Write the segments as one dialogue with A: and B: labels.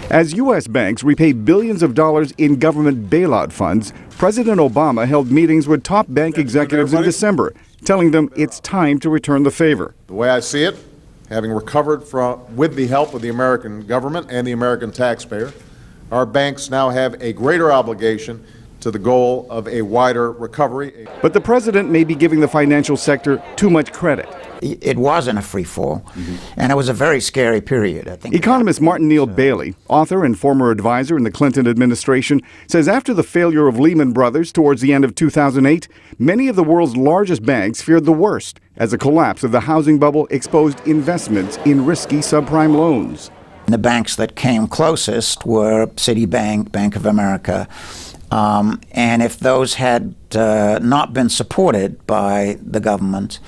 A: As U.S. banks repay billions of dollars in government bailout funds, President Obama held meetings with top bank executives in December, telling them it's time to return the favor.
B: The way I see it, having recovered with the help of the American government and the American taxpayer, our banks now have a greater obligation to the goal of a wider recovery.
A: But the president may be giving the financial sector too much credit.
C: It wasn't a free fall, and it was a very scary period. I think
A: economist Martin Neal Bailey, author and former advisor in the Clinton administration, says after the failure of Lehman Brothers towards the end of 2008, many of the world's largest banks feared the worst as the collapse of the housing bubble exposed investments in risky subprime loans.
C: The banks that came closest were Citibank, Bank of America, and if those had not been supported by the government,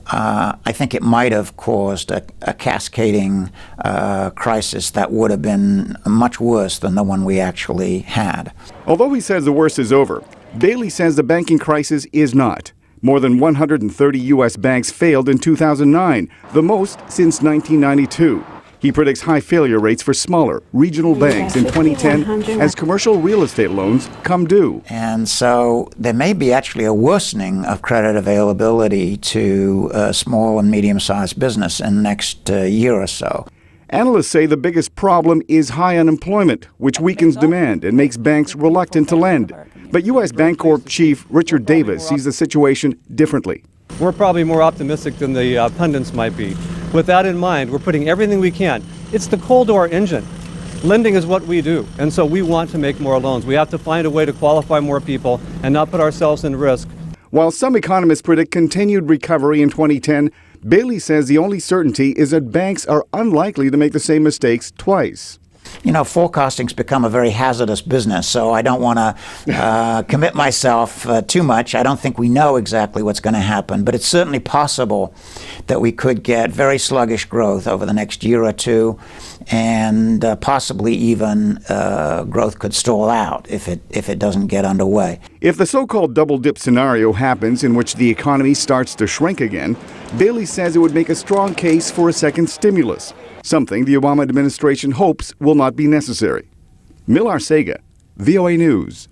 C: I think it might have caused a cascading crisis that would have been much worse than the one we actually had.
A: Although he says the worst is over, Bailey says the banking crisis is not. More than 130 U.S. banks failed in 2009, the most since 1992. He predicts high failure rates for smaller regional banks in 2010 as commercial real estate loans come due.
C: And so there may be actually a worsening of credit availability to small and medium-sized business in the next year or so.
A: Analysts say the biggest problem is high unemployment, which weakens demand and makes banks reluctant to lend. But U.S. Bancorp Chief Richard Davis sees the situation differently.
D: We're probably more optimistic than the pundits might be. With that in mind, we're putting everything we can. It's the coal to our engine. Lending is what we do, and so we want to make more loans. We have to find a way to qualify more people and not put ourselves in risk.
A: While some economists predict continued recovery in 2010, Bailey says the only certainty is that banks are unlikely to make the same mistakes twice.
C: You know, forecasting's become a very hazardous business, so I don't want to commit myself too much. I don't think we know exactly what's going to happen, but it's certainly possible that we could get very sluggish growth over the next year or two, and possibly even growth could stall out if it doesn't get underway.
A: If the so-called double-dip scenario happens in which the economy starts to shrink again, Bailey says it would make a strong case for a second stimulus, something the Obama administration hopes will not be necessary. Mil Arcega, VOA News.